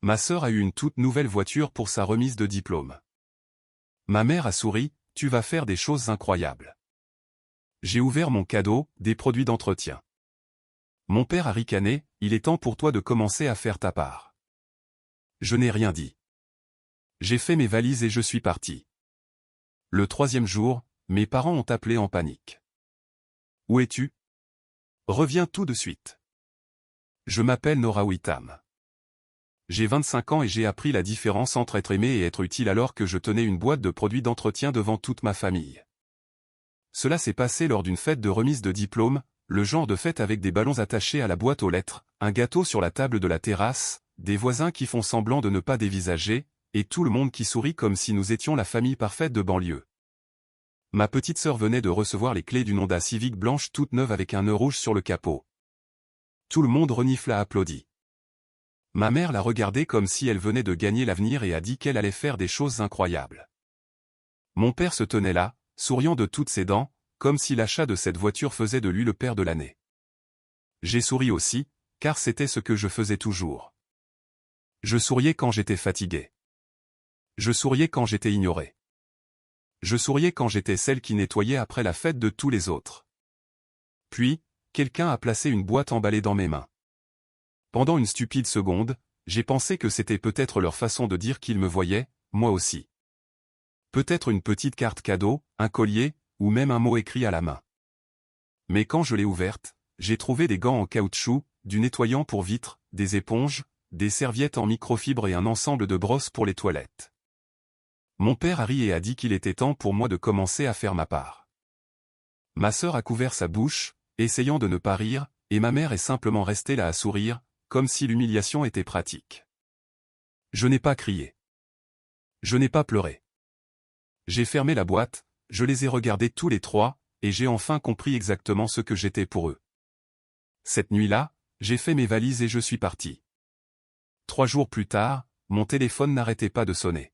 Ma sœur a eu une toute nouvelle voiture pour sa remise de diplôme. Ma mère a souri, tu vas faire des choses incroyables. J'ai ouvert mon cadeau, des produits d'entretien. Mon père a ricané, il est temps pour toi de commencer à faire ta part. Je n'ai rien dit. J'ai fait mes valises et je suis parti. Le 3e jour, mes parents ont appelé en panique. Où es-tu? Reviens tout de suite. Je m'appelle Nora Whitham. J'ai 25 ans et j'ai appris la différence entre être aimé et être utile alors que je tenais une boîte de produits d'entretien devant toute ma famille. Cela s'est passé lors d'une fête de remise de diplôme, le genre de fête avec des ballons attachés à la boîte aux lettres, un gâteau sur la table de la terrasse, des voisins qui font semblant de ne pas dévisager, et tout le monde qui sourit comme si nous étions la famille parfaite de banlieue. Ma petite sœur venait de recevoir les clés d'une Honda Civic blanche toute neuve avec un nœud rouge sur le capot. Tout le monde renifla applaudit. Ma mère l'a regardée comme si elle venait de gagner l'avenir et a dit qu'elle allait faire des choses incroyables. Mon père se tenait là, souriant de toutes ses dents, comme si l'achat de cette voiture faisait de lui le père de l'année. J'ai souri aussi, car c'était ce que je faisais toujours. Je souriais quand j'étais fatigué. Je souriais quand j'étais ignoré. Je souriais quand j'étais celle qui nettoyait après la fête de tous les autres. Puis, quelqu'un a placé une boîte emballée dans mes mains. Pendant une stupide seconde, j'ai pensé que c'était peut-être leur façon de dire qu'ils me voyaient, moi aussi. Peut-être une petite carte cadeau, un collier, ou même un mot écrit à la main. Mais quand je l'ai ouverte, j'ai trouvé des gants en caoutchouc, du nettoyant pour vitres, des éponges, des serviettes en microfibre et un ensemble de brosses pour les toilettes. Mon père a ri et a dit qu'il était temps pour moi de commencer à faire ma part. Ma sœur a couvert sa bouche, essayant de ne pas rire, et ma mère est simplement restée là à sourire, comme si l'humiliation était pratique. Je n'ai pas crié. Je n'ai pas pleuré. J'ai fermé la boîte, je les ai regardés tous les trois, et j'ai enfin compris exactement ce que j'étais pour eux. Cette nuit-là, j'ai fait mes valises et je suis parti. 3 jours plus tard, mon téléphone n'arrêtait pas de sonner.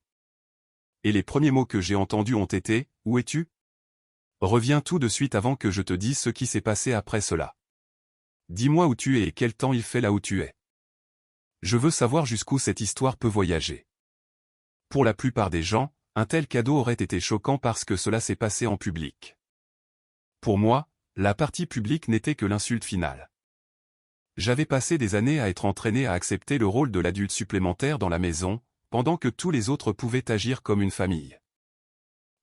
Et les premiers mots que j'ai entendus ont été « Où es-tu ? Reviens tout de suite avant que je te dise ce qui s'est passé après cela. Dis-moi où tu es et quel temps il fait là où tu es. Je veux savoir jusqu'où cette histoire peut voyager. » Pour la plupart des gens, un tel cadeau aurait été choquant parce que cela s'est passé en public. Pour moi, la partie publique n'était que l'insulte finale. J'avais passé des années à être entraîné à accepter le rôle de l'adulte supplémentaire dans la maison, pendant que tous les autres pouvaient agir comme une famille.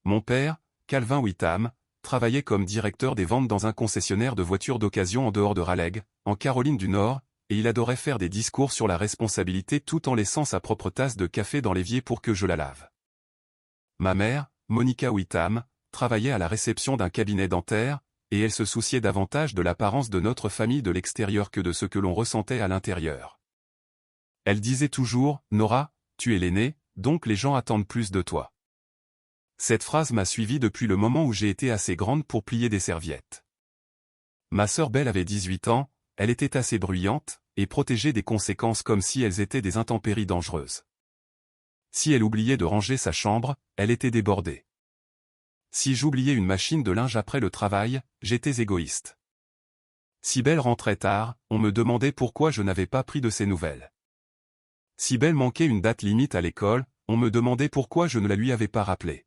Mon père, Calvin Whitham, travaillait comme directeur des ventes dans un concessionnaire de voitures d'occasion en dehors de Raleigh, en Caroline du Nord, et il adorait faire des discours sur la responsabilité tout en laissant sa propre tasse de café dans l'évier pour que je la lave. Ma mère, Monica Whitham, travaillait à la réception d'un cabinet dentaire, et elle se souciait davantage de l'apparence de notre famille de l'extérieur que de ce que l'on ressentait à l'intérieur. Elle disait toujours, « Nora, tu es l'aînée, donc les gens attendent plus de toi. » Cette phrase m'a suivi depuis le moment où j'ai été assez grande pour plier des serviettes. Ma sœur Belle avait 18 ans, elle était assez bruyante, et protégeait des conséquences comme si elles étaient des intempéries dangereuses. Si elle oubliait de ranger sa chambre, elle était débordée. Si j'oubliais une machine de linge après le travail, j'étais égoïste. Si Belle rentrait tard, on me demandait pourquoi je n'avais pas pris de ses nouvelles. Si Belle manquait une date limite à l'école, on me demandait pourquoi je ne la lui avais pas rappelée.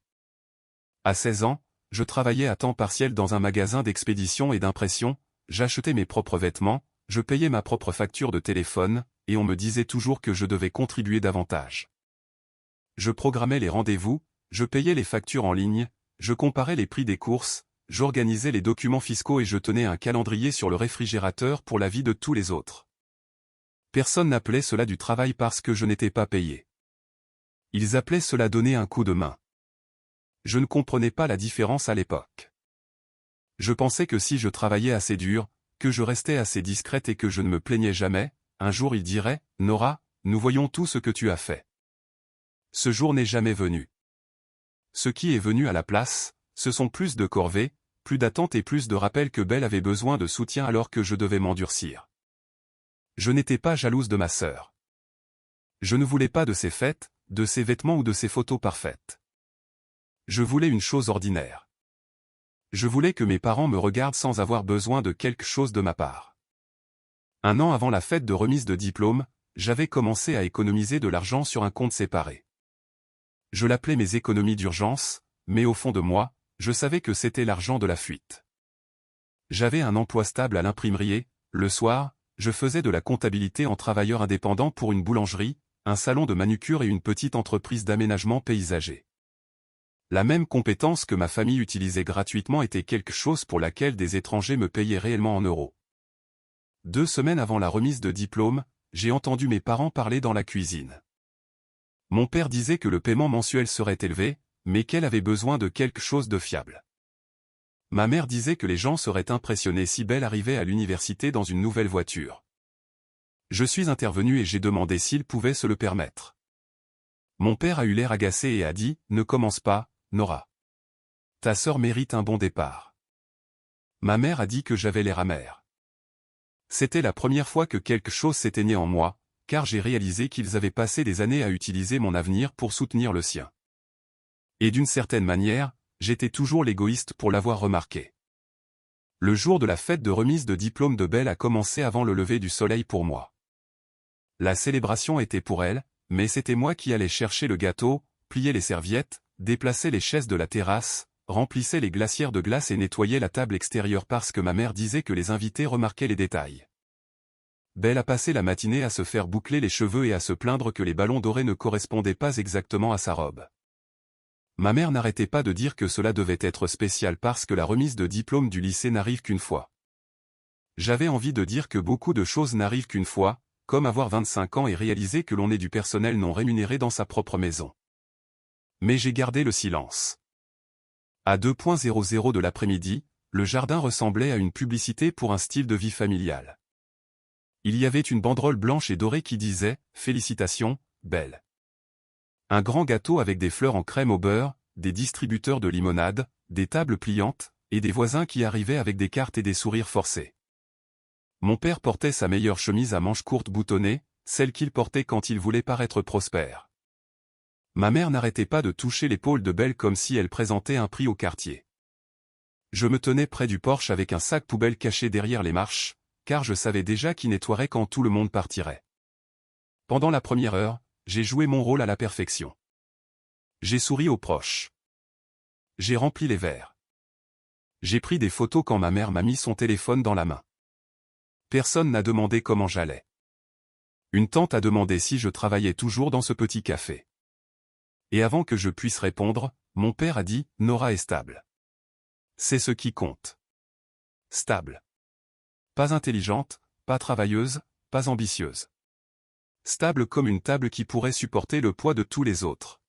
À 16 ans, je travaillais à temps partiel dans un magasin d'expédition et d'impression, j'achetais mes propres vêtements, je payais ma propre facture de téléphone, et on me disait toujours que je devais contribuer davantage. Je programmais les rendez-vous, je payais les factures en ligne, je comparais les prix des courses, j'organisais les documents fiscaux et je tenais un calendrier sur le réfrigérateur pour la vie de tous les autres. Personne n'appelait cela du travail parce que je n'étais pas payé. Ils appelaient cela donner un coup de main. Je ne comprenais pas la différence à l'époque. Je pensais que si je travaillais assez dur, que je restais assez discrète et que je ne me plaignais jamais, un jour ils diraient, « Nora, nous voyons tout ce que tu as fait. » Ce jour n'est jamais venu. Ce qui est venu à la place, ce sont plus de corvées, plus d'attentes et plus de rappels que Belle avait besoin de soutien alors que je devais m'endurcir. Je n'étais pas jalouse de ma sœur. Je ne voulais pas de ses fêtes, de ses vêtements ou de ses photos parfaites. Je voulais une chose ordinaire. Je voulais que mes parents me regardent sans avoir besoin de quelque chose de ma part. 1 an avant la fête de remise de diplôme, j'avais commencé à économiser de l'argent sur un compte séparé. Je l'appelais mes économies d'urgence, mais au fond de moi, je savais que c'était l'argent de la fuite. J'avais un emploi stable à l'imprimerie. Le soir, je faisais de la comptabilité en travailleur indépendant pour une boulangerie, un salon de manucure et une petite entreprise d'aménagement paysager. La même compétence que ma famille utilisait gratuitement était quelque chose pour laquelle des étrangers me payaient réellement en euros. 2 semaines avant la remise de diplôme, j'ai entendu mes parents parler dans la cuisine. Mon père disait que le paiement mensuel serait élevé, mais qu'elle avait besoin de quelque chose de fiable. Ma mère disait que les gens seraient impressionnés si Belle arrivait à l'université dans une nouvelle voiture. Je suis intervenu et j'ai demandé s'il pouvait se le permettre. Mon père a eu l'air agacé et a dit « Ne commence pas, Nora. Ta sœur mérite un bon départ. » Ma mère a dit que j'avais l'air amer. C'était la première fois que quelque chose s'éteignait en moi, car j'ai réalisé qu'ils avaient passé des années à utiliser mon avenir pour soutenir le sien. Et d'une certaine manière, j'étais toujours l'égoïste pour l'avoir remarqué. Le jour de la fête de remise de diplôme de Belle a commencé avant le lever du soleil pour moi. La célébration était pour elle, mais c'était moi qui allais chercher le gâteau, plier les serviettes, déplacer les chaises de la terrasse, remplissais les glacières de glace et nettoyais la table extérieure parce que ma mère disait que les invités remarquaient les détails. Belle a passé la matinée à se faire boucler les cheveux et à se plaindre que les ballons dorés ne correspondaient pas exactement à sa robe. Ma mère n'arrêtait pas de dire que cela devait être spécial parce que la remise de diplôme du lycée n'arrive qu'une fois. J'avais envie de dire que beaucoup de choses n'arrivent qu'une fois, comme avoir 25 ans et réaliser que l'on est du personnel non rémunéré dans sa propre maison. Mais j'ai gardé le silence. À 2:00 de l'après-midi, le jardin ressemblait à une publicité pour un style de vie familial. Il y avait une banderole blanche et dorée qui disait « Félicitations, Belle ». Un grand gâteau avec des fleurs en crème au beurre, des distributeurs de limonade, des tables pliantes, et des voisins qui arrivaient avec des cartes et des sourires forcés. Mon père portait sa meilleure chemise à manches courtes boutonnée, celle qu'il portait quand il voulait paraître prospère. Ma mère n'arrêtait pas de toucher l'épaule de Belle comme si elle présentait un prix au quartier. Je me tenais près du porche avec un sac poubelle caché derrière les marches, car je savais déjà qui nettoierait quand tout le monde partirait. Pendant la première heure, j'ai joué mon rôle à la perfection. J'ai souri aux proches. J'ai rempli les verres. J'ai pris des photos quand ma mère m'a mis son téléphone dans la main. Personne n'a demandé comment j'allais. Une tante a demandé si je travaillais toujours dans ce petit café. Et avant que je puisse répondre, mon père a dit « Nora est stable. C'est ce qui compte. Stable. Pas intelligente, pas travailleuse, pas ambitieuse. Stable comme une table qui pourrait supporter le poids de tous les autres. »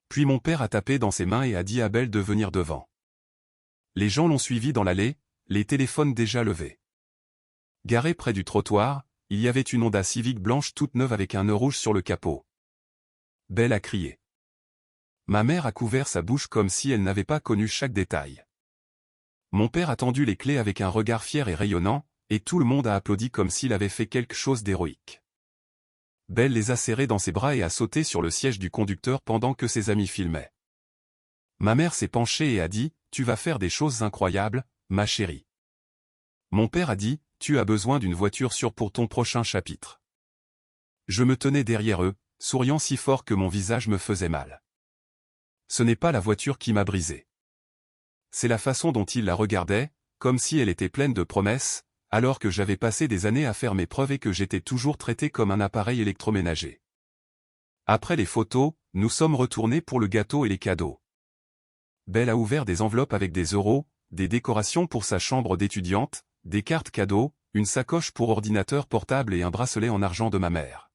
Puis mon père a tapé dans ses mains et a dit à Belle de venir devant. Les gens l'ont suivi dans l'allée, les téléphones déjà levés. Garé près du trottoir, il y avait une Honda Civic blanche toute neuve avec un nœud rouge sur le capot. Belle a crié. Ma mère a couvert sa bouche comme si elle n'avait pas connu chaque détail. Mon père a tendu les clés avec un regard fier et rayonnant, et tout le monde a applaudi comme s'il avait fait quelque chose d'héroïque. Belle les a serrés dans ses bras et a sauté sur le siège du conducteur pendant que ses amis filmaient. Ma mère s'est penchée et a dit « Tu vas faire des choses incroyables, ma chérie. » Mon père a dit « Tu as besoin d'une voiture sûre pour ton prochain chapitre. » Je me tenais derrière eux, souriant si fort que mon visage me faisait mal. Ce n'est pas la voiture qui m'a brisé. C'est la façon dont ils la regardaient, comme si elle était pleine de promesses, alors que j'avais passé des années à faire mes preuves et que j'étais toujours traité comme un appareil électroménager. Après les photos, nous sommes retournés pour le gâteau et les cadeaux. Belle a ouvert des enveloppes avec des euros, des décorations pour sa chambre d'étudiante, des cartes cadeaux, une sacoche pour ordinateur portable et un bracelet en argent de ma mère.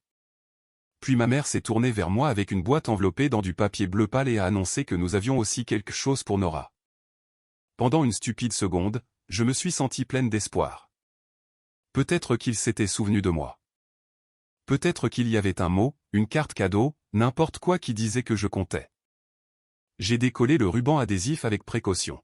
Puis ma mère s'est tournée vers moi avec une boîte enveloppée dans du papier bleu pâle et a annoncé que nous avions aussi quelque chose pour Nora. Pendant une stupide seconde, je me suis senti pleine d'espoir. Peut-être qu'il s'était souvenu de moi. Peut-être qu'il y avait un mot, une carte cadeau, n'importe quoi qui disait que je comptais. J'ai décollé le ruban adhésif avec précaution.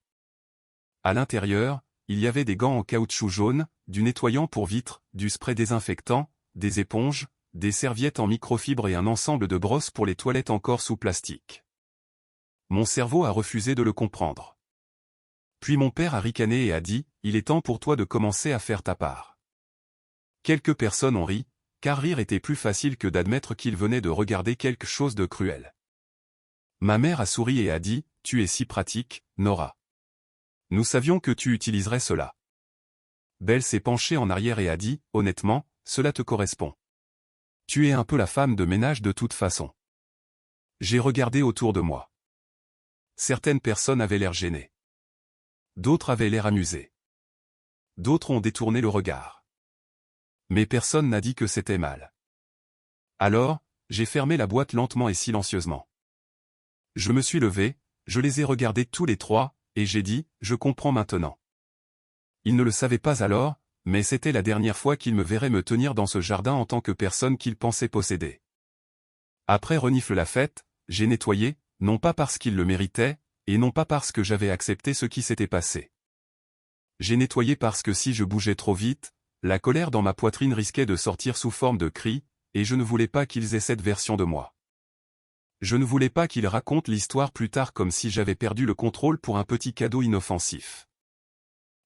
À l'intérieur, il y avait des gants en caoutchouc jaune, du nettoyant pour vitres, du spray désinfectant, des éponges, des serviettes en microfibre et un ensemble de brosses pour les toilettes encore sous plastique. Mon cerveau a refusé de le comprendre. Puis mon père a ricané et a dit « Il est temps pour toi de commencer à faire ta part. » Quelques personnes ont ri, car rire était plus facile que d'admettre qu'il venait de regarder quelque chose de cruel. Ma mère a souri et a dit, « Tu es si pratique, Nora. Nous savions que tu utiliserais cela. » Belle s'est penchée en arrière et a dit, « Honnêtement, cela te correspond. Tu es un peu la femme de ménage de toute façon. » J'ai regardé autour de moi. Certaines personnes avaient l'air gênées. D'autres avaient l'air amusées. D'autres ont détourné le regard. Mais personne n'a dit que c'était mal. Alors, j'ai fermé la boîte lentement et silencieusement. Je me suis levé, je les ai regardés tous les trois, et j'ai dit, je comprends maintenant. Ils ne le savaient pas alors, mais c'était la dernière fois qu'ils me verraient me tenir dans ce jardin en tant que personne qu'ils pensaient posséder. Après renifle la fête, j'ai nettoyé, non pas parce qu'ils le méritaient, et non pas parce que j'avais accepté ce qui s'était passé. J'ai nettoyé parce que si je bougeais trop vite, la colère dans ma poitrine risquait de sortir sous forme de cris, et je ne voulais pas qu'ils aient cette version de moi. Je ne voulais pas qu'ils racontent l'histoire plus tard comme si j'avais perdu le contrôle pour un petit cadeau inoffensif.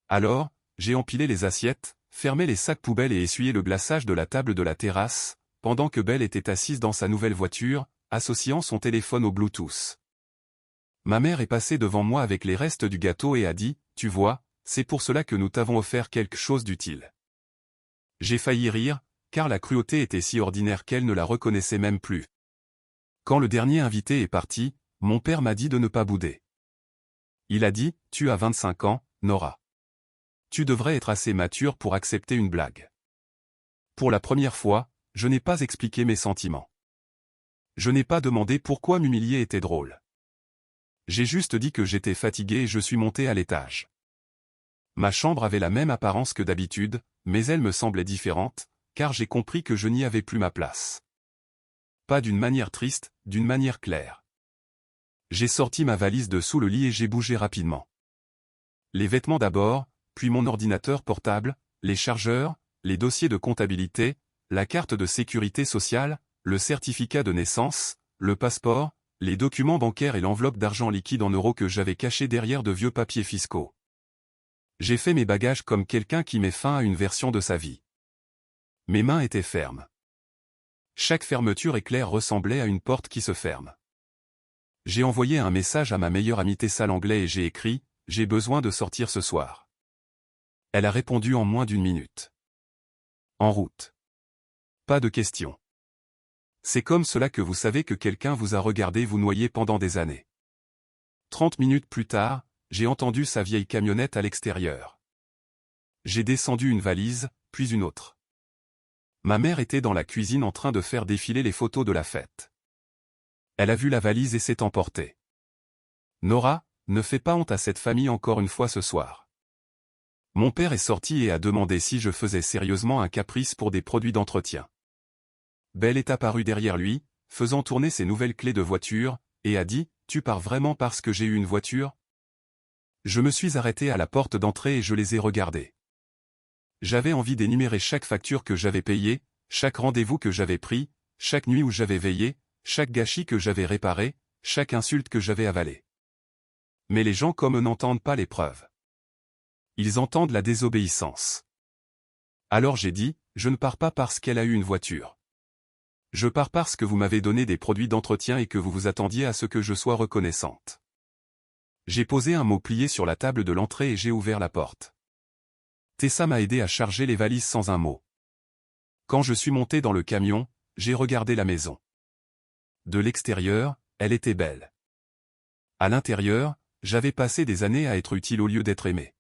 Alors, j'ai empilé les assiettes, fermé les sacs poubelles et essuyé le glaçage de la table de la terrasse, pendant que Belle était assise dans sa nouvelle voiture, associant son téléphone au Bluetooth. Ma mère est passée devant moi avec les restes du gâteau et a dit, « Tu vois, c'est pour cela que nous t'avons offert quelque chose d'utile. » J'ai failli rire, car la cruauté était si ordinaire qu'elle ne la reconnaissait même plus. Quand le dernier invité est parti, mon père m'a dit de ne pas bouder. Il a dit, « Tu as 25 ans, Nora. Tu devrais être assez mature pour accepter une blague. » Pour la première fois, je n'ai pas expliqué mes sentiments. Je n'ai pas demandé pourquoi m'humilier était drôle. J'ai juste dit que j'étais fatigué et je suis monté à l'étage. Ma chambre avait la même apparence que d'habitude, mais elle me semblait différente, car j'ai compris que je n'y avais plus ma place. Pas d'une manière triste, d'une manière claire. J'ai sorti ma valise de sous le lit et j'ai bougé rapidement. Les vêtements d'abord, puis mon ordinateur portable, les chargeurs, les dossiers de comptabilité, la carte de sécurité sociale, le certificat de naissance, le passeport, les documents bancaires et l'enveloppe d'argent liquide en euros que j'avais caché derrière de vieux papiers fiscaux. J'ai fait mes bagages comme quelqu'un qui met fin à une version de sa vie. Mes mains étaient fermes. Chaque fermeture éclair ressemblait à une porte qui se ferme. J'ai envoyé un message à ma meilleure amie Tessa Langlais et j'ai écrit « J'ai besoin de sortir ce soir ». Elle a répondu en moins d'une minute. En route. Pas de question. C'est comme cela que vous savez que quelqu'un vous a regardé vous noyer pendant des années. 30 minutes plus tard, j'ai entendu sa vieille camionnette à l'extérieur. J'ai descendu une valise, puis une autre. Ma mère était dans la cuisine en train de faire défiler les photos de la fête. Elle a vu la valise et s'est emportée. « Nora, ne fais pas honte à cette famille encore une fois ce soir. » Mon père est sorti et a demandé si je faisais sérieusement un caprice pour des produits d'entretien. Belle est apparue derrière lui, faisant tourner ses nouvelles clés de voiture, et a dit, « Tu pars vraiment parce que j'ai eu une voiture ?» Je me suis arrêté à la porte d'entrée et je les ai regardés. J'avais envie d'énumérer chaque facture que j'avais payée, chaque rendez-vous que j'avais pris, chaque nuit où j'avais veillé, chaque gâchis que j'avais réparé, chaque insulte que j'avais avalée. Mais les gens comme eux n'entendent pas les preuves. Ils entendent la désobéissance. Alors j'ai dit, je ne pars pas parce qu'elle a eu une voiture. Je pars parce que vous m'avez donné des produits d'entretien et que vous vous attendiez à ce que je sois reconnaissante. J'ai posé un mot plié sur la table de l'entrée et j'ai ouvert la porte. Tessa m'a aidé à charger les valises sans un mot. Quand je suis monté dans le camion, j'ai regardé la maison. De l'extérieur, elle était belle. À l'intérieur, j'avais passé des années à être utile au lieu d'être aimé.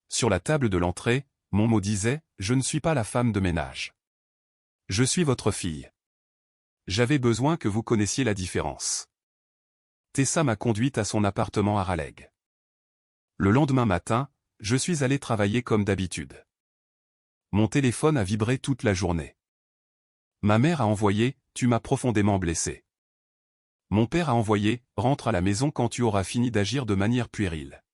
Sur la table de l'entrée, mon mot disait « Je ne suis pas la femme de ménage. Je suis votre fille. » J'avais besoin que vous connaissiez la différence. Tessa m'a conduite à son appartement à Raleigh. Le lendemain matin, je suis allé travailler comme d'habitude. Mon téléphone a vibré toute la journée. Ma mère a envoyé « Tu m'as profondément blessé ». Mon père a envoyé « Rentre à la maison quand tu auras fini d'agir de manière puérile ».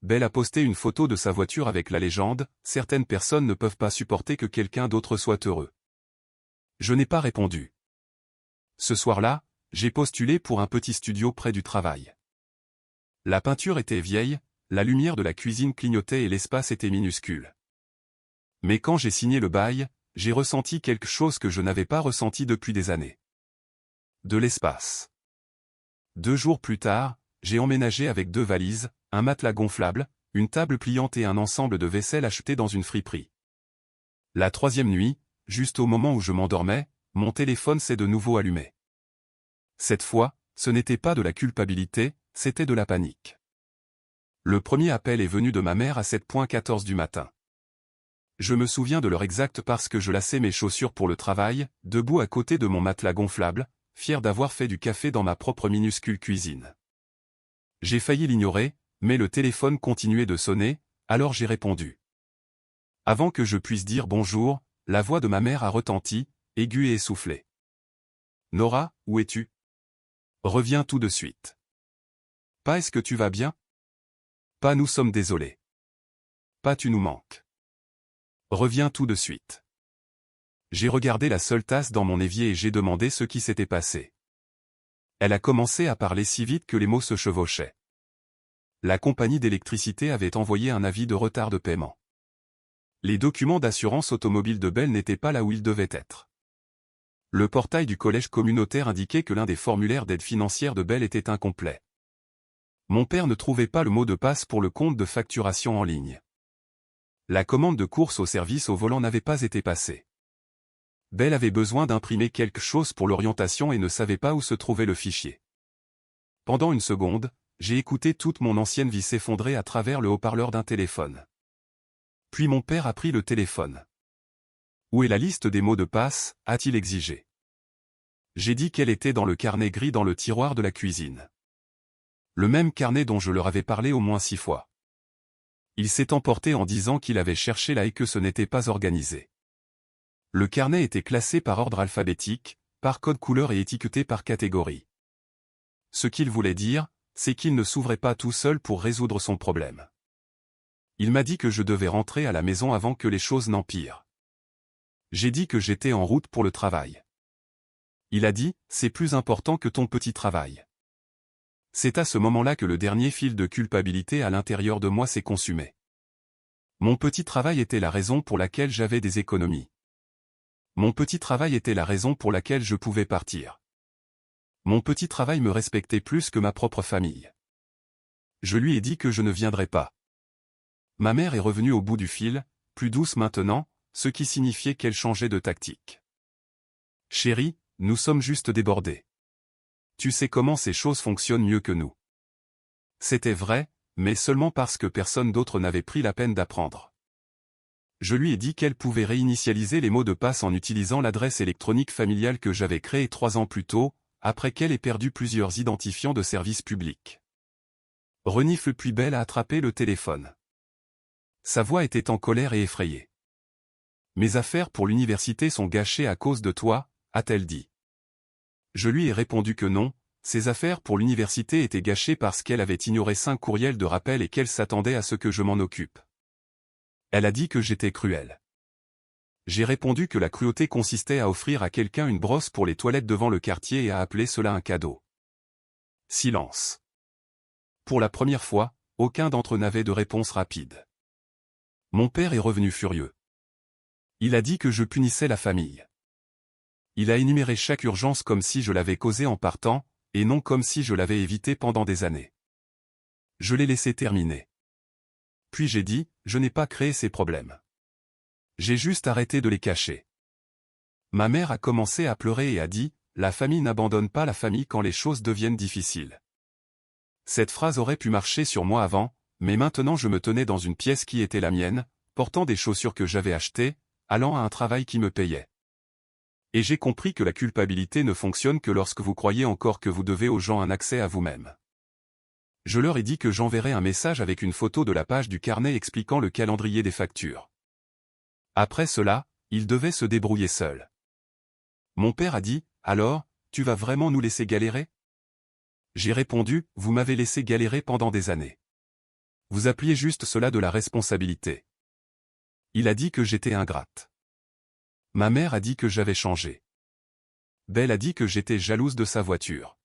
Belle a posté une photo de sa voiture avec la légende « Certaines personnes ne peuvent pas supporter que quelqu'un d'autre soit heureux ». Je n'ai pas répondu. Ce soir-là, j'ai postulé pour un petit studio près du travail. La peinture était vieille, la lumière de la cuisine clignotait et l'espace était minuscule. Mais quand j'ai signé le bail, j'ai ressenti quelque chose que je n'avais pas ressenti depuis des années. De l'espace. 2 jours plus tard, j'ai emménagé avec 2 valises, un matelas gonflable, une table pliante et un ensemble de vaisselle acheté dans une friperie. La 3e nuit, juste au moment où je m'endormais, mon téléphone s'est de nouveau allumé. Cette fois, ce n'était pas de la culpabilité, c'était de la panique. Le premier appel est venu de ma mère à 7h14 du matin. Je me souviens de l'heure exacte parce que je lassais mes chaussures pour le travail, debout à côté de mon matelas gonflable, fier d'avoir fait du café dans ma propre minuscule cuisine. J'ai failli l'ignorer, mais le téléphone continuait de sonner, alors j'ai répondu. Avant que je puisse dire bonjour, la voix de ma mère a retenti, aiguë et essoufflée. Nora, où es-tu? Reviens tout de suite. Pas est-ce que tu vas bien? Pas nous sommes désolés. Pas tu nous manques. Reviens tout de suite. J'ai regardé la seule tasse dans mon évier et j'ai demandé ce qui s'était passé. Elle a commencé à parler si vite que les mots se chevauchaient. La compagnie d'électricité avait envoyé un avis de retard de paiement. Les documents d'assurance automobile de Bell n'étaient pas là où ils devaient être. Le portail du collège communautaire indiquait que l'un des formulaires d'aide financière de Bell était incomplet. Mon père ne trouvait pas le mot de passe pour le compte de facturation en ligne. La commande de course au service au volant n'avait pas été passée. Bell avait besoin d'imprimer quelque chose pour l'orientation et ne savait pas où se trouvait le fichier. Pendant une seconde, j'ai écouté toute mon ancienne vie s'effondrer à travers le haut-parleur d'un téléphone. Puis mon père a pris le téléphone. Où est la liste des mots de passe, a-t-il exigé. J'ai dit qu'elle était dans le carnet gris dans le tiroir de la cuisine. Le même carnet dont je leur avais parlé au moins 6 fois. Il s'est emporté en disant qu'il avait cherché là et que ce n'était pas organisé. Le carnet était classé par ordre alphabétique, par code couleur et étiqueté par catégorie. Ce qu'il voulait dire, c'est qu'il ne s'ouvrait pas tout seul pour résoudre son problème. Il m'a dit que je devais rentrer à la maison avant que les choses n'empirent. J'ai dit que j'étais en route pour le travail. Il a dit, c'est plus important que ton petit travail. C'est à ce moment-là que le dernier fil de culpabilité à l'intérieur de moi s'est consumé. Mon petit travail était la raison pour laquelle j'avais des économies. Mon petit travail était la raison pour laquelle je pouvais partir. Mon petit travail me respectait plus que ma propre famille. Je lui ai dit que je ne viendrais pas. Ma mère est revenue au bout du fil, plus douce maintenant, ce qui signifiait qu'elle changeait de tactique. Chérie, nous sommes juste débordés. Tu sais comment ces choses fonctionnent mieux que nous. C'était vrai, mais seulement parce que personne d'autre n'avait pris la peine d'apprendre. Je lui ai dit qu'elle pouvait réinitialiser les mots de passe en utilisant l'adresse électronique familiale que j'avais créée 3 ans plus tôt, après qu'elle ait perdu plusieurs identifiants de service public. Renifle puis Belle a attrapé le téléphone. Sa voix était en colère et effrayée. Mes affaires pour l'université sont gâchées à cause de toi, a-t-elle dit. Je lui ai répondu que non, ses affaires pour l'université étaient gâchées parce qu'elle avait ignoré 5 courriels de rappel et qu'elle s'attendait à ce que je m'en occupe. Elle a dit que j'étais cruel. J'ai répondu que la cruauté consistait à offrir à quelqu'un une brosse pour les toilettes devant le quartier et à appeler cela un cadeau. Silence. Pour la première fois, aucun d'entre eux n'avait de réponse rapide. Mon père est revenu furieux. Il a dit que je punissais la famille. Il a énuméré chaque urgence comme si je l'avais causée en partant, et non comme si je l'avais évitée pendant des années. Je l'ai laissé terminer. Puis j'ai dit, je n'ai pas créé ces problèmes. J'ai juste arrêté de les cacher. Ma mère a commencé à pleurer et a dit, la famille n'abandonne pas la famille quand les choses deviennent difficiles. Cette phrase aurait pu marcher sur moi avant, mais maintenant je me tenais dans une pièce qui était la mienne, portant des chaussures que j'avais achetées, allant à un travail qui me payait. Et j'ai compris que la culpabilité ne fonctionne que lorsque vous croyez encore que vous devez aux gens un accès à vous-même. Je leur ai dit que j'enverrais un message avec une photo de la page du carnet expliquant le calendrier des factures. Après cela, ils devaient se débrouiller seuls. Mon père a dit, « Alors, tu vas vraiment nous laisser galérer ?» J'ai répondu, « Vous m'avez laissé galérer pendant des années. Vous appeliez juste cela de la responsabilité. » Il a dit que j'étais ingrate. Ma mère a dit que j'avais changé. Belle a dit que j'étais jalouse de sa voiture.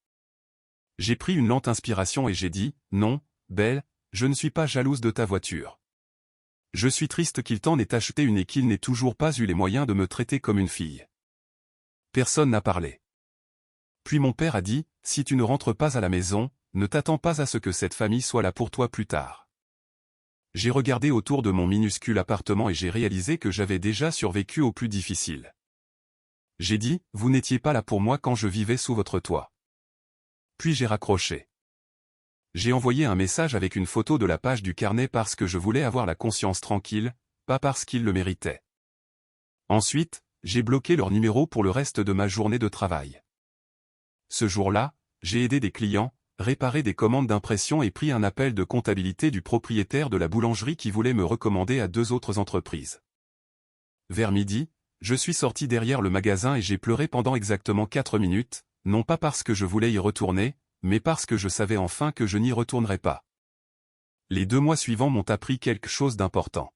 J'ai pris une lente inspiration et j'ai dit, « Non, Belle, je ne suis pas jalouse de ta voiture. Je suis triste qu'il t'en ait acheté une et qu'il n'ait toujours pas eu les moyens de me traiter comme une fille. Personne n'a parlé. Puis mon père a dit, si tu ne rentres pas à la maison, ne t'attends pas à ce que cette famille soit là pour toi plus tard. J'ai regardé autour de mon minuscule appartement et j'ai réalisé que j'avais déjà survécu au plus difficile. J'ai dit, vous n'étiez pas là pour moi quand je vivais sous votre toit. Puis j'ai raccroché. J'ai envoyé un message avec une photo de la page du carnet parce que je voulais avoir la conscience tranquille, pas parce qu'ils le méritaient. Ensuite, j'ai bloqué leur numéro pour le reste de ma journée de travail. Ce jour-là, j'ai aidé des clients, réparé des commandes d'impression et pris un appel de comptabilité du propriétaire de la boulangerie qui voulait me recommander à 2 autres entreprises. Vers midi, je suis sorti derrière le magasin et j'ai pleuré pendant exactement 4 minutes, non pas parce que je voulais y retourner, mais parce que je savais enfin que je n'y retournerais pas. Les 2 mois suivants m'ont appris quelque chose d'important.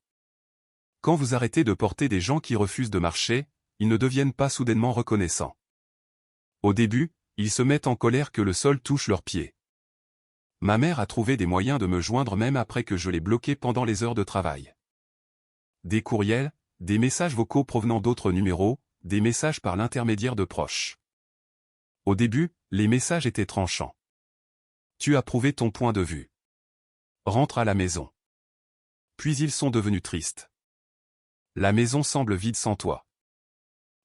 Quand vous arrêtez de porter des gens qui refusent de marcher, ils ne deviennent pas soudainement reconnaissants. Au début, ils se mettent en colère que le sol touche leurs pieds. Ma mère a trouvé des moyens de me joindre même après que je l'ai bloqué pendant les heures de travail. Des courriels, des messages vocaux provenant d'autres numéros, des messages par l'intermédiaire de proches. Au début, les messages étaient tranchants. Tu as prouvé ton point de vue. Rentre à la maison. Puis ils sont devenus tristes. La maison semble vide sans toi.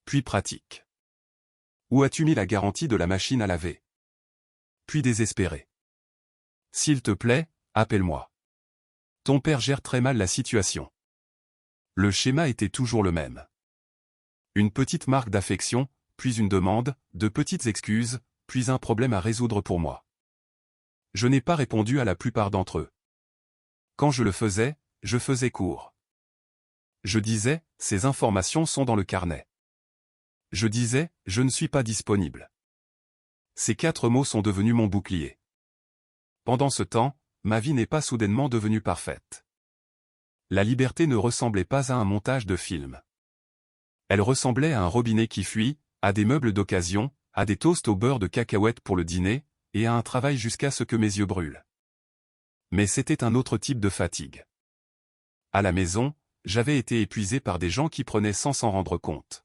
Puis pratique. Où as-tu mis la garantie de la machine à laver? Puis désespéré. S'il te plaît, appelle-moi. Ton père gère très mal la situation. Le schéma était toujours le même. Une petite marque d'affection, puis une demande, de petites excuses, puis un problème à résoudre pour moi. Je n'ai pas répondu à la plupart d'entre eux. Quand je le faisais, je faisais court. Je disais, ces informations sont dans le carnet. Je disais, je ne suis pas disponible. Ces 4 mots sont devenus mon bouclier. Pendant ce temps, ma vie n'est pas soudainement devenue parfaite. La liberté ne ressemblait pas à un montage de film. Elle ressemblait à un robinet qui fuit, à des meubles d'occasion, à des toasts au beurre de cacahuètes pour le dîner, et à un travail jusqu'à ce que mes yeux brûlent. Mais c'était un autre type de fatigue. À la maison, j'avais été épuisé par des gens qui prenaient sans s'en rendre compte.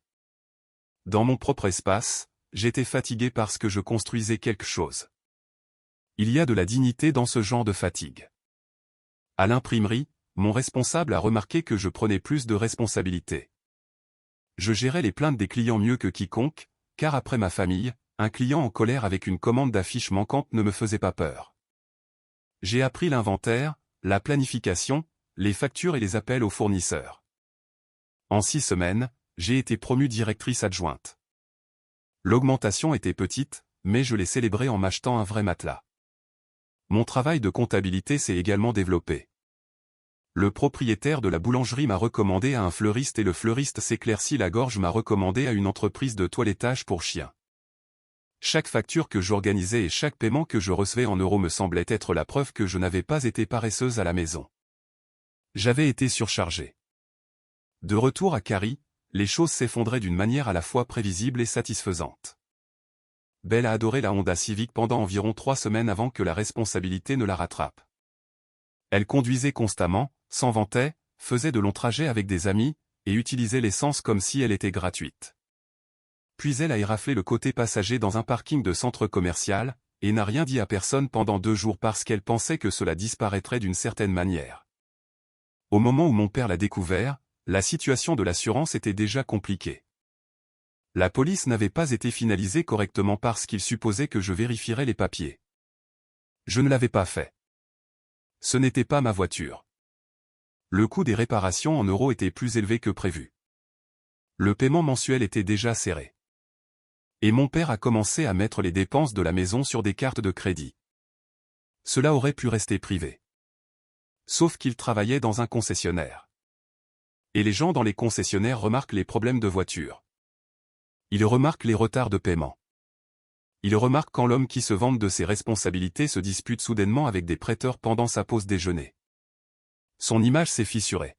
Dans mon propre espace, j'étais fatigué parce que je construisais quelque chose. Il y a de la dignité dans ce genre de fatigue. À l'imprimerie, mon responsable a remarqué que je prenais plus de responsabilités. Je gérais les plaintes des clients mieux que quiconque, car après ma famille, un client en colère avec une commande d'affiches manquantes ne me faisait pas peur. J'ai appris l'inventaire, la planification, les factures et les appels aux fournisseurs. En 6 semaines, j'ai été promue directrice adjointe. L'augmentation était petite, mais je l'ai célébrée en m'achetant un vrai matelas. Mon travail de comptabilité s'est également développé. Le propriétaire de la boulangerie m'a recommandé à un fleuriste et le fleuriste s'éclaircit la gorge m'a recommandé à une entreprise de toilettage pour chiens. Chaque facture que j'organisais et chaque paiement que je recevais en euros me semblait être la preuve que je n'avais pas été paresseuse à la maison. J'avais été surchargé. De retour à Carrie, les choses s'effondraient d'une manière à la fois prévisible et satisfaisante. Belle a adoré la Honda Civic pendant environ 3 semaines avant que la responsabilité ne la rattrape. Elle conduisait constamment, s'en vantait, faisait de longs trajets avec des amis, et utilisait l'essence comme si elle était gratuite. Puis elle a éraflé le côté passager dans un parking de centre commercial, et n'a rien dit à personne pendant 2 jours parce qu'elle pensait que cela disparaîtrait d'une certaine manière. Au moment où mon père l'a découvert, la situation de l'assurance était déjà compliquée. La police n'avait pas été finalisée correctement parce qu'il supposait que je vérifierais les papiers. Je ne l'avais pas fait. Ce n'était pas ma voiture. Le coût des réparations en euros était plus élevé que prévu. Le paiement mensuel était déjà serré. Et mon père a commencé à mettre les dépenses de la maison sur des cartes de crédit. Cela aurait pu rester privé. Sauf qu'il travaillait dans un concessionnaire. Et les gens dans les concessionnaires remarquent les problèmes de voiture. Ils remarquent les retards de paiement. Ils remarquent quand l'homme qui se vante de ses responsabilités se dispute soudainement avec des prêteurs pendant sa pause déjeuner. Son image s'est fissurée.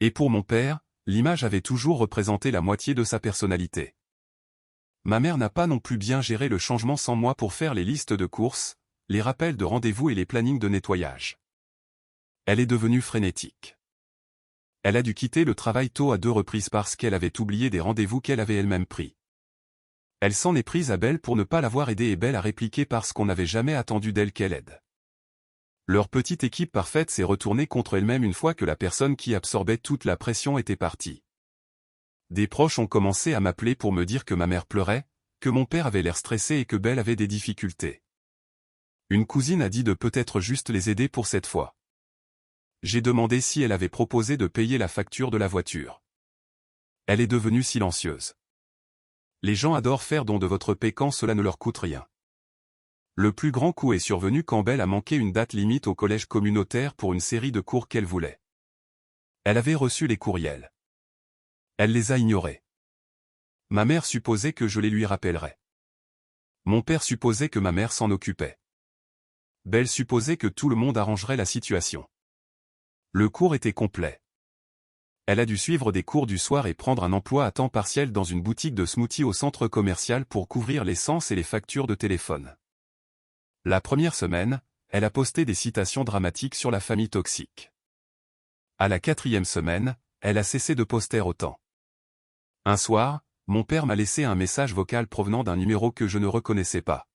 Et pour mon père, l'image avait toujours représenté la moitié de sa personnalité. Ma mère n'a pas non plus bien géré le changement sans moi pour faire les listes de courses, les rappels de rendez-vous et les plannings de nettoyage. Elle est devenue frénétique. Elle a dû quitter le travail tôt à 2 reprises parce qu'elle avait oublié des rendez-vous qu'elle avait elle-même pris. Elle s'en est prise à Belle pour ne pas l'avoir aidée et Belle a répliqué parce qu'on n'avait jamais attendu d'elle qu'elle aide. Leur petite équipe parfaite s'est retournée contre elle-même une fois que la personne qui absorbait toute la pression était partie. Des proches ont commencé à m'appeler pour me dire que ma mère pleurait, que mon père avait l'air stressé et que Belle avait des difficultés. Une cousine a dit de peut-être juste les aider pour cette fois. J'ai demandé si elle avait proposé de payer la facture de la voiture. Elle est devenue silencieuse. Les gens adorent faire don de votre paix quand cela ne leur coûte rien. Le plus grand coup est survenu quand Belle a manqué une date limite au collège communautaire pour une série de cours qu'elle voulait. Elle avait reçu les courriels. Elle les a ignorés. Ma mère supposait que je les lui rappellerais. Mon père supposait que ma mère s'en occupait. Belle supposait que tout le monde arrangerait la situation. Le cours était complet. Elle a dû suivre des cours du soir et prendre un emploi à temps partiel dans une boutique de smoothies au centre commercial pour couvrir l'essence et les factures de téléphone. La première semaine, elle a posté des citations dramatiques sur la famille toxique. À la 4e semaine, elle a cessé de poster autant. Un soir, mon père m'a laissé un message vocal provenant d'un numéro que je ne reconnaissais pas.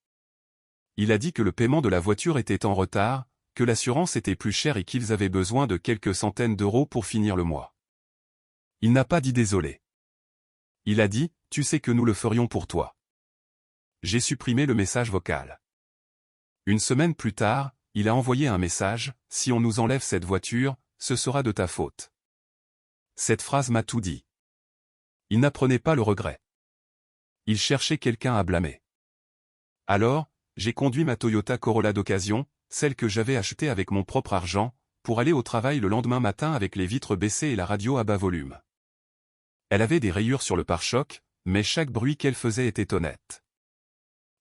Il a dit que le paiement de la voiture était en retard, que l'assurance était plus chère et qu'ils avaient besoin de quelques centaines d'euros pour finir le mois. Il n'a pas dit désolé. Il a dit, tu sais que nous le ferions pour toi. J'ai supprimé le message vocal. Une semaine plus tard, il a envoyé un message, si on nous enlève cette voiture, ce sera de ta faute. Cette phrase m'a tout dit. Il n'apprenait pas le regret. Il cherchait quelqu'un à blâmer. Alors, j'ai conduit ma Toyota Corolla d'occasion, celle que j'avais achetée avec mon propre argent, pour aller au travail le lendemain matin avec les vitres baissées et la radio à bas volume. Elle avait des rayures sur le pare-choc, mais chaque bruit qu'elle faisait était honnête.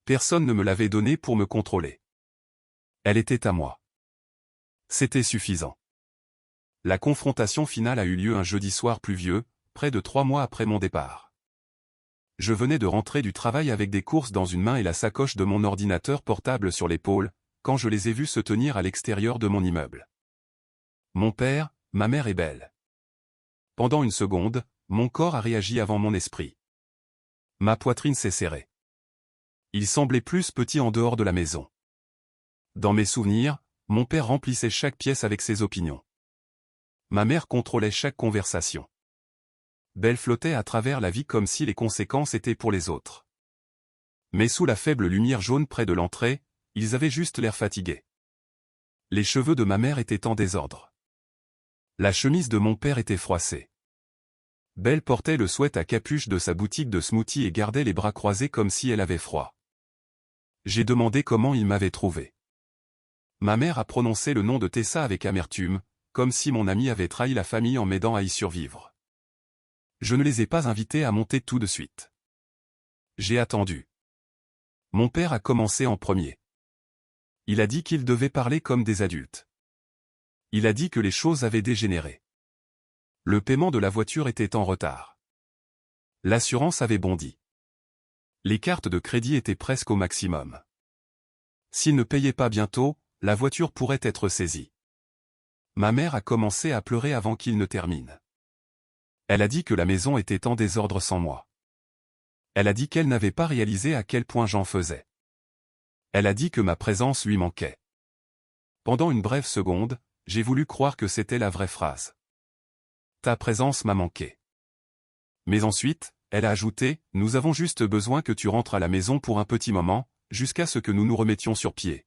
Personne ne me l'avait donnée pour me contrôler. Elle était à moi. C'était suffisant. La confrontation finale a eu lieu un jeudi soir pluvieux, près de 3 mois après mon départ. Je venais de rentrer du travail avec des courses dans une main et la sacoche de mon ordinateur portable sur l'épaule, quand je les ai vus se tenir à l'extérieur de mon immeuble. Mon père, ma mère et Belle. Pendant une seconde, mon corps a réagi avant mon esprit. Ma poitrine s'est serrée. Il semblait plus petit en dehors de la maison. Dans mes souvenirs, mon père remplissait chaque pièce avec ses opinions. Ma mère contrôlait chaque conversation. Belle flottait à travers la vie comme si les conséquences étaient pour les autres. Mais sous la faible lumière jaune près de l'entrée, ils avaient juste l'air fatigués. Les cheveux de ma mère étaient en désordre. La chemise de mon père était froissée. Belle portait le sweat à capuche de sa boutique de smoothies et gardait les bras croisés comme si elle avait froid. J'ai demandé comment il m'avait trouvé. Ma mère a prononcé le nom de Tessa avec amertume, comme si mon ami avait trahi la famille en m'aidant à y survivre. Je ne les ai pas invités à monter tout de suite. J'ai attendu. Mon père a commencé en premier. Il a dit qu'ils devaient parler comme des adultes. Il a dit que les choses avaient dégénéré. Le paiement de la voiture était en retard. L'assurance avait bondi. Les cartes de crédit étaient presque au maximum. S'ils ne payaient pas bientôt, la voiture pourrait être saisie. Ma mère a commencé à pleurer avant qu'il ne termine. Elle a dit que la maison était en désordre sans moi. Elle a dit qu'elle n'avait pas réalisé à quel point j'en faisais. Elle a dit que ma présence lui manquait. Pendant une brève seconde, j'ai voulu croire que c'était la vraie phrase. Ta présence m'a manqué. Mais ensuite, elle a ajouté, nous avons juste besoin que tu rentres à la maison pour un petit moment, jusqu'à ce que nous nous remettions sur pied.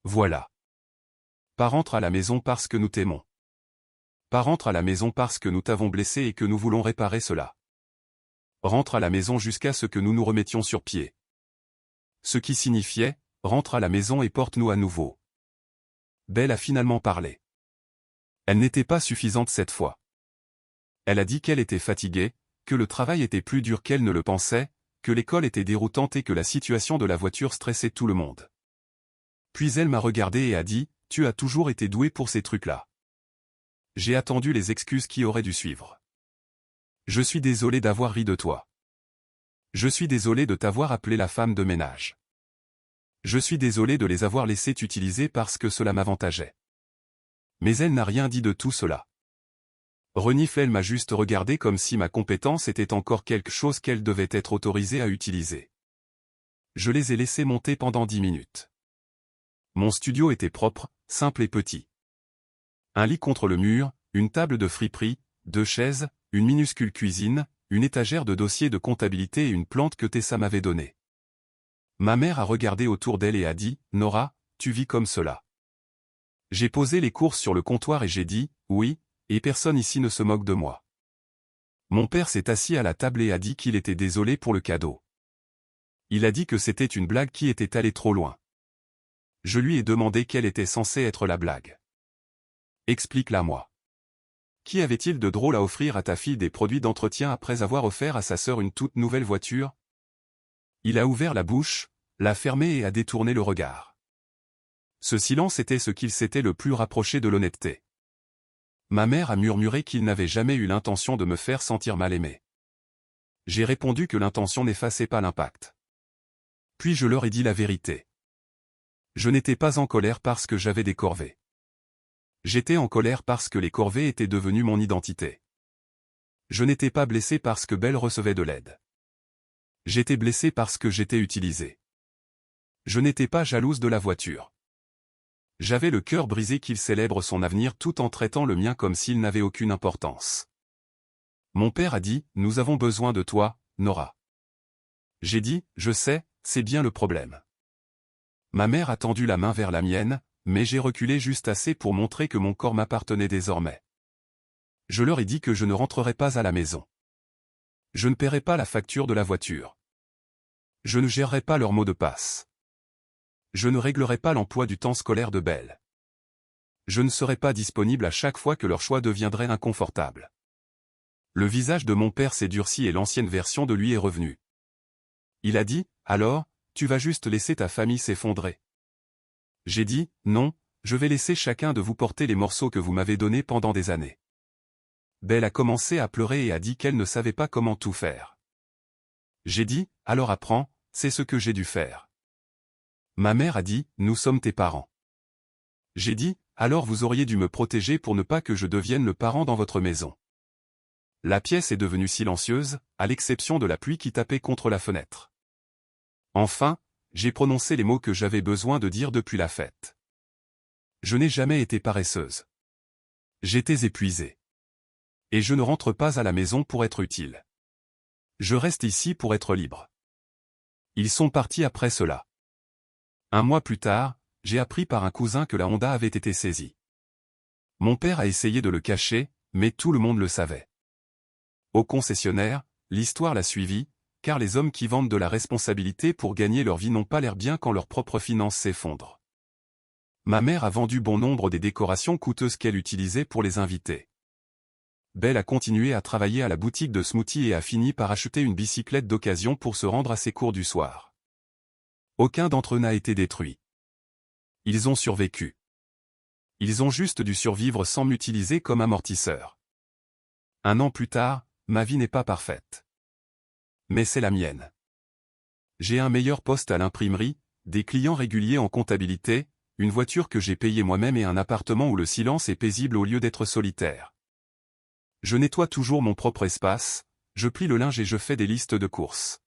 Voilà. Pas rentre à la maison parce que nous t'aimons. Pas rentre à la maison parce que nous t'avons blessé et que nous voulons réparer cela. Rentre à la maison jusqu'à ce que nous nous remettions sur pied. Ce qui signifiait, rentre à la maison et porte-nous à nouveau. Belle a finalement parlé. Elle n'était pas suffisante cette fois. Elle a dit qu'elle était fatiguée, que le travail était plus dur qu'elle ne le pensait, que l'école était déroutante et que la situation de la voiture stressait tout le monde. Puis elle m'a regardé et a dit, tu as toujours été doué pour ces trucs-là. J'ai attendu les excuses qui auraient dû suivre. Je suis désolé d'avoir ri de toi. Je suis désolé de t'avoir appelé la femme de ménage. Je suis désolé de les avoir laissés t'utiliser parce que cela m'avantageait. Mais elle n'a rien dit de tout cela. Renifle, elle m'a juste regardé comme si ma compétence était encore quelque chose qu'elle devait être autorisée à utiliser. Je les ai laissés monter pendant 10 minutes. Mon studio était propre, simple et petit. Un lit contre le mur, une table de friperie, 2 chaises, une minuscule cuisine, une étagère de dossiers de comptabilité et une plante que Tessa m'avait donnée. Ma mère a regardé autour d'elle et a dit, « Nora, tu vis comme cela. » J'ai posé les courses sur le comptoir et j'ai dit, « Oui, et personne ici ne se moque de moi. » Mon père s'est assis à la table et a dit qu'il était désolé pour le cadeau. Il a dit que c'était une blague qui était allée trop loin. Je lui ai demandé quelle était censée être la blague. Explique-la moi. Qui avait-il de drôle à offrir à ta fille des produits d'entretien après avoir offert à sa sœur une toute nouvelle voiture? Il a ouvert la bouche, l'a fermée et a détourné le regard. Ce silence était ce qu'il s'était le plus rapproché de l'honnêteté. Ma mère a murmuré qu'il n'avait jamais eu l'intention de me faire sentir mal aimé. J'ai répondu que l'intention n'effaçait pas l'impact. Puis je leur ai dit la vérité. Je n'étais pas en colère parce que j'avais des corvées. J'étais en colère parce que les corvées étaient devenues mon identité. Je n'étais pas blessé parce que Belle recevait de l'aide. J'étais blessé parce que j'étais utilisé. Je n'étais pas jalouse de la voiture. J'avais le cœur brisé qu'il célèbre son avenir tout en traitant le mien comme s'il n'avait aucune importance. Mon père a dit, « Nous avons besoin de toi, Nora. » J'ai dit, « Je sais, c'est bien le problème. » Ma mère a tendu la main vers la mienne, mais j'ai reculé juste assez pour montrer que mon corps m'appartenait désormais. Je leur ai dit que je ne rentrerai pas à la maison. Je ne paierai pas la facture de la voiture. Je ne gérerai pas leur mot de passe. Je ne réglerai pas l'emploi du temps scolaire de Belle. Je ne serai pas disponible à chaque fois que leur choix deviendrait inconfortable. Le visage de mon père s'est durci et l'ancienne version de lui est revenue. Il a dit, « Alors, tu vas juste laisser ta famille s'effondrer. » J'ai dit, « Non, je vais laisser chacun de vous porter les morceaux que vous m'avez donnés pendant des années. » Belle a commencé à pleurer et a dit qu'elle ne savait pas comment tout faire. J'ai dit, « Alors apprends, c'est ce que j'ai dû faire. » Ma mère a dit, « Nous sommes tes parents. » J'ai dit, « Alors vous auriez dû me protéger pour ne pas que je devienne le parent dans votre maison. » La pièce est devenue silencieuse, à l'exception de la pluie qui tapait contre la fenêtre. Enfin, j'ai prononcé les mots que j'avais besoin de dire depuis la fête. Je n'ai jamais été paresseuse. J'étais épuisée. Et je ne rentre pas à la maison pour être utile. Je reste ici pour être libre. Ils sont partis après cela. Un mois plus tard, j'ai appris par un cousin que la Honda avait été saisie. Mon père a essayé de le cacher, mais tout le monde le savait. Au concessionnaire, l'histoire l'a suivi, car les hommes qui vendent de la responsabilité pour gagner leur vie n'ont pas l'air bien quand leurs propres finances s'effondrent. Ma mère a vendu bon nombre des décorations coûteuses qu'elle utilisait pour les invités. Belle a continué à travailler à la boutique de smoothies et a fini par acheter une bicyclette d'occasion pour se rendre à ses cours du soir. Aucun d'entre eux n'a été détruit. Ils ont survécu. Ils ont juste dû survivre sans m'utiliser comme amortisseur. 1 an plus tard, ma vie n'est pas parfaite. Mais c'est la mienne. J'ai un meilleur poste à l'imprimerie, des clients réguliers en comptabilité, une voiture que j'ai payée moi-même et un appartement où le silence est paisible au lieu d'être solitaire. Je nettoie toujours mon propre espace, je plie le linge et je fais des listes de courses.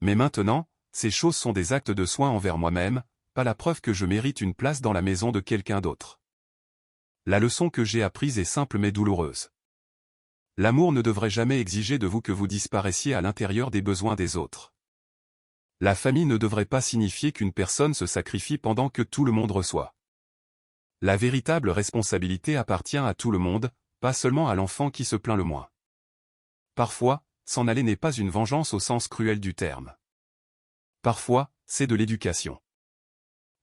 Mais maintenant, ces choses sont des actes de soin envers moi-même, pas la preuve que je mérite une place dans la maison de quelqu'un d'autre. La leçon que j'ai apprise est simple mais douloureuse. L'amour ne devrait jamais exiger de vous que vous disparaissiez à l'intérieur des besoins des autres. La famille ne devrait pas signifier qu'une personne se sacrifie pendant que tout le monde reçoit. La véritable responsabilité appartient à tout le monde, pas seulement à l'enfant qui se plaint le moins. Parfois, s'en aller n'est pas une vengeance au sens cruel du terme. Parfois, c'est de l'éducation.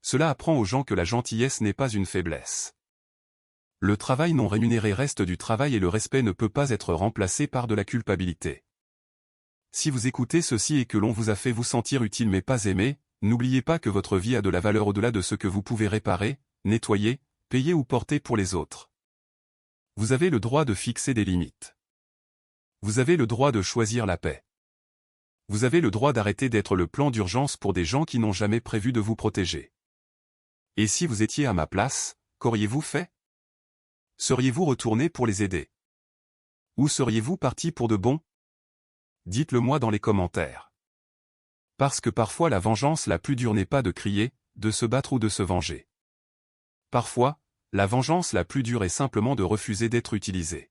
Cela apprend aux gens que la gentillesse n'est pas une faiblesse. Le travail non rémunéré reste du travail et le respect ne peut pas être remplacé par de la culpabilité. Si vous écoutez ceci et que l'on vous a fait vous sentir utile mais pas aimé, n'oubliez pas que votre vie a de la valeur au-delà de ce que vous pouvez réparer, nettoyer, payer ou porter pour les autres. Vous avez le droit de fixer des limites. Vous avez le droit de choisir la paix. Vous avez le droit d'arrêter d'être le plan d'urgence pour des gens qui n'ont jamais prévu de vous protéger. Et si vous étiez à ma place, qu'auriez-vous fait? Seriez-vous retourné pour les aider? Où seriez-vous parti pour de bon? Dites-le moi dans les commentaires. Parce que parfois la vengeance la plus dure n'est pas de crier, de se battre ou de se venger. Parfois, la vengeance la plus dure est simplement de refuser d'être utilisée.